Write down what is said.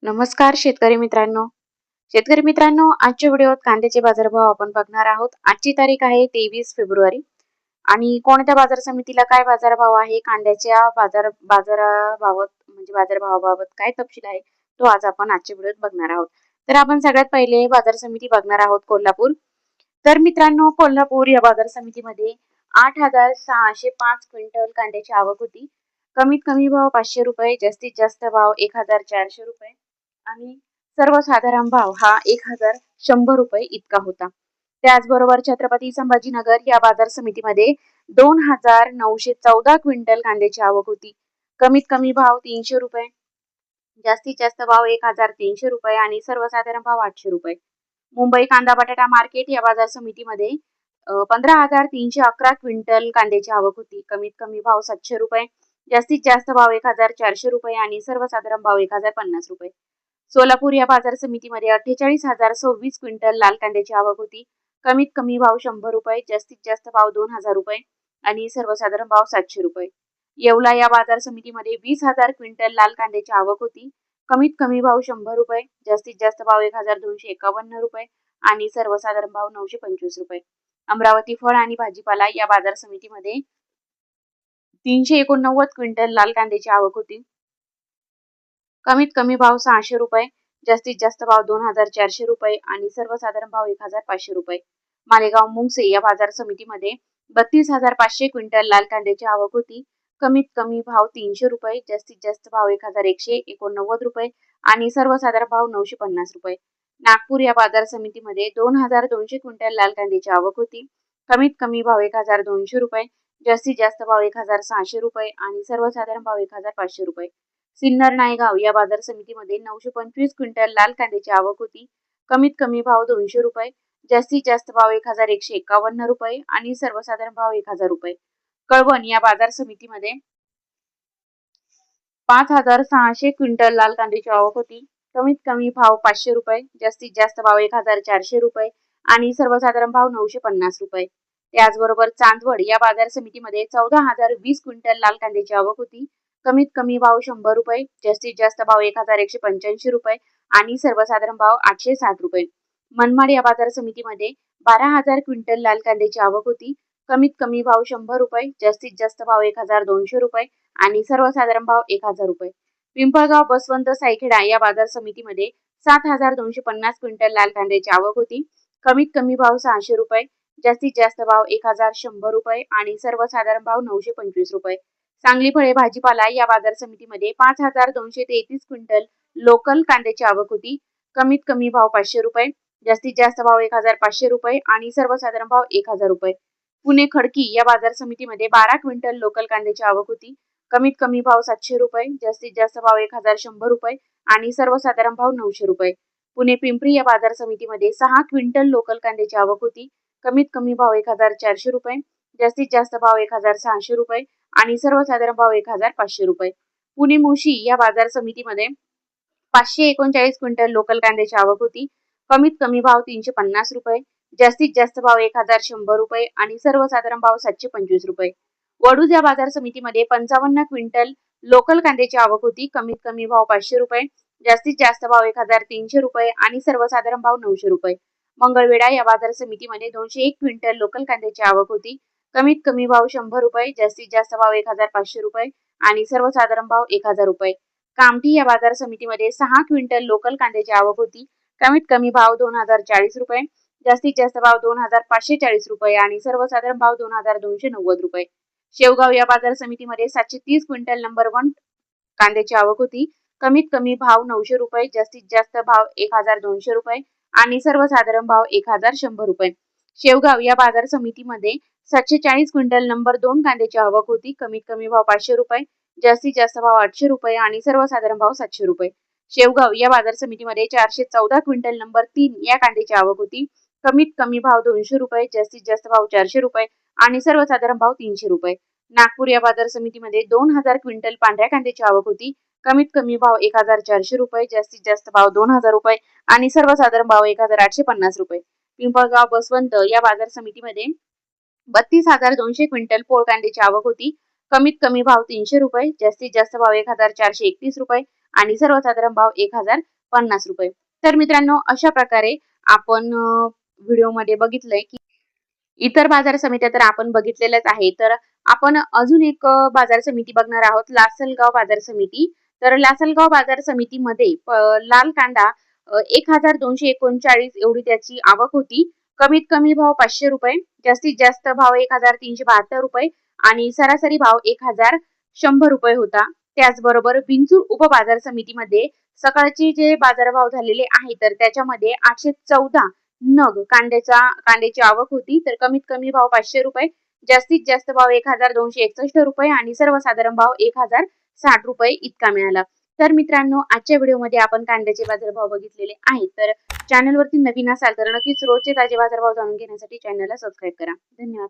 नमस्कार शेतकरी मित्रांनो, आजच्या व्हिडिओत कांद्याचे बाजारभाव आपण बघणार आहोत। आजची तारीख आहे 23 फेब्रुवारी आणि कोणत्या बाजार समितीला काय बाजारभाव आहे, कांद्याच्या बाजाराबाबत म्हणजे बाजारभावाबाबत काय तपशील आहे तो आज आपण आजच्या व्हिडिओत बघणार आहोत। तर आपण सगळ्यात पहिले बाजार समिती बघणार आहोत कोल्हापूर। तर मित्रांनो, कोल्हापूर या बाजार समितीमध्ये 8,605 क्विंटल कांद्याची आवक होती। कमीत कमी भाव 500 रुपये, जास्तीत जास्त भाव 1,400 रुपये आणि सर्वसाधारण भाव हा 1,100 रुपये इतका होता। त्याचबरोबर छत्रपती संभाजीनगर या बाजार समितीमध्ये 2,914 क्विंटल कांद्याची आवक होती। कमीत कमी भाव 300 रुपये, जास्तीत जास्त भाव 1,300 रुपये आणि सर्वसाधारण भाव 800 रुपये। मुंबई कांदा बटाटा मार्केट या बाजार समितीमध्ये 15,311 क्विंटल कांद्याची आवक होती। कमीत कमी भाव 700 रुपये, जास्तीत जास्त भाव 1,400 रुपये आणि सर्वसाधारण भाव 1,050 रुपये। सोलापूर या बाजार समितीमध्ये 48,026 क्विंटल लाल कांद्याची आवक होती। कमीत कमी भाव 100 रुपये, जास्तीत जास्त भाव 2,000 रुपये आणि सर्वसाधारण भाव 700 रुपये। येवला या बाजार समितीमध्ये 20,000 क्विंटल लाल कांद्याची आवक होती। कमीत कमी भाव 100 रुपये, जास्तीत जास्त भाव 1,251 रुपये आणि सर्वसाधारण भाव 925 रुपये। अमरावती फळ आणि भाजीपाला या बाजार समितीमध्ये 389 क्विंटल लाल कांद्याची आवक होती। कमीत कमी भाव 600 रुपये, जास्तीत जास्त भाव 2,400 रुपये आणि सर्वसाधारण भाव 1,500 रुपये। मालेगाव मुंगसे या बाजार समितीमध्ये 32,500 क्विंटल लाल कांद्याची आवक होती। कमीत कमी भाव 300 रुपये, जास्तीत जास्त भाव 1,189 रुपये आणि सर्वसाधारण भाव 950 रुपये। नागपूर या बाजार समितीमध्ये 2,200 क्विंटल लाल कांद्याची आवक होती। कमीत कमी भाव 1,200 रुपये, जास्तीत जास्त भाव 1,600 रुपये आणि सर्वसाधारण भाव 1,500 रुपये। सिन्नर नायगाव या बाजार समितीमध्ये 925 क्विंटल लाल कांद्याची आवक होती। कमीत कमी भाव 200 रुपये, जास्तीत जास्त भाव 1,151 रुपये आणि सर्वसाधारण भाव 1,000 रुपये। कळवण या बाजार समितीमध्ये 5,600 क्विंटल लाल कांद्याची आवक होती। कमीत कमी भाव 500 रुपये, जास्तीत जास्त भाव 1,400 रुपये आणि सर्वसाधारण भाव 950 रुपये। त्याचबरोबर चांदवड या बाजार समितीमध्ये 14,020 क्विंटल लाल कांद्याची आवक होती। कमीत कमी भाव 100 रुपये, जास्तीत जास्त भाव 1,185 रुपये आणि सर्वसाधारण भाव 860 रुपये। मनमाड या बाजार समितीमध्ये 12,000 क्विंटल लाल कांद्याची आवक होती। कमीत कमी भाव 100 रुपये, जास्तीत जास्त भाव 1,200 रुपये आणि सर्वसाधारण भाव 1,000 रुपये। पिंपळगाव बसवंत सायखेडा या बाजार समितीमध्ये 7,250 क्विंटल लाल कांद्याची आवक होती। कमीत कमी भाव 600 रुपये, जास्तीत जास्त भाव 1,100 रुपये आणि सर्वसाधारण भाव 925 रुपये। सांगली फळे भाजीपाला या बाजार समितीमध्ये 5,233 क्विंटल लोकल कांद्याची आवक होती। कमीत कमी भाव 500 रुपये, जास्तीत जास्त भाव 1,500 रुपये आणि सर्वसाधारण भाव 1,000 रुपये। पुणे खडकी या बाजार समितीमध्ये 12 क्विंटल लोकल कांद्याची आवक होती। कमीत कमी भाव 700 रुपये, जास्तीत जास्त भाव 1,100 रुपये आणि सर्वसाधारण भाव 900 रुपये। पुणे पिंपरी या बाजार समितीमध्ये 6 क्विंटल लोकल कांद्याची आवक होती। कमीत कमी भाव 1,400 रुपये, जास्तीत जास्त भाव 1,600 रुपये आणि सर्वसाधारण भाव 1,500 रुपये। पुणे मोशी या बाजार समितीमध्ये 539 क्विंटल लोकल कांद्याची आवक होती। कमीत कमी भाव 350 रुपये, जास्तीत जास्त भाव 1,100 रुपये आणि सर्वसाधारण भाव 725 रुपये। वडूज या बाजार समितीमध्ये 55 क्विंटल लोकल कांद्याची आवक होती। कमीत कमी भाव 500 रुपये, जास्तीत जास्त भाव 1,300 रुपये आणि सर्वसाधारण भाव 900 रुपये। मंगळवेढा या बाजार समितीमध्ये 201 क्विंटल लोकल कांद्याची आवक होती। कमीत कमी भाव 100 रुपये, जास्तीत जास्त भाव 1,500 रुपये आणि सर्वसाधारण भाव 1,000 रुपये। कामठी या बाजार समितीमध्ये 6 क्विंटल लोकल कांद्याची आवक होती। कमीत कमी भाव 2,040 रुपये, जास्तीत जास्त भाव 2,540 रुपये आणि सर्वसाधारण भाव 2,290 रुपये। शेवगाव या बाजार समितीमध्ये 730 क्विंटल नंबर 1 कांद्याची आवक होती। कमीत कमी भाव 900 रुपये, जास्तीत जास्त भाव 1,200 रुपये आणि सर्वसाधारण भाव 1,100 रुपये। शेवगाव या बाजार समितीमध्ये 740 क्विंटल नंबर 2 कांद्याची आवक होती। कमीत कमी भाव 500 रुपये, जास्तीत जास्त भाव 800 रुपये आणि सर्वसाधारण भाव 700 रुपये। शेवगाव या बाजार समितीमध्ये 414 क्विंटल नंबर 3 या कांद्याची आवक होती। कमीत कमी भाव 200 रुपये, जास्तीत जास्त भाव 400 रुपये आणि सर्वसाधारण भाव 300 रुपये। नागपूर या बाजार समितीमध्ये 2,000 क्विंटल पांढऱ्या कांद्याची आवक होती। कमीत कमी भाव 1,400 रुपये, जास्तीत जास्त भाव 2,000 रुपये आणि सर्वसाधारण भाव 1,850 रुपये। पिंपळगाव बसवंत या बाजार समितीमध्ये 32,200 क्विंटल पोळ कांद्याची आवक होती। कमीत कमी भाव 300 रुपये, जास्तीत जास्त भाव 1,431 रुपये आणि सर्वसाधारण भाव 1050 रुपये. तर मित्रांनो, अशा प्रकारे आपण व्हिडिओमध्ये बघितलंय की इतर बाजार समित्या तर आपण बघितलेल्याच आहे. तर आपण अजून एक बाजार समिती बघणार आहोत, लासलगाव बाजार समिती. तर लासलगाव बाजार समितीमध्ये लाल कांदा 1239 एवढी त्याची आवक होती. कमीत कमी भाव 500 रुपये, जास्तीत जास्त भाव 1372 रुपये आणि सरासरी भाव 1100 रुपये होता. त्याचबरोबर बिंचूर उपबाजार समितीमध्ये सकाळचे जे बाजारभाव झालेले आहे तर त्याच्यामध्ये 814 नग कांद्याची आवक होती. तर कमीत कमी भाव 500 रुपये, जास्तीत जास्त भाव 1261 रुपये आणि सर्वसाधारण भाव 1060 रुपये इतका मिळाला. तर मित्रांनो, आजच्या व्हिडिओमध्ये आपण कांद्याचे बाजारभाव बघितलेले आहेत. तर चॅनलवरती नवीन असाल तर नक्कीच रोजचे ताजे बाजारभाव जाणून घेण्यासाठी चॅनलला सबस्क्राईब करा. धन्यवाद.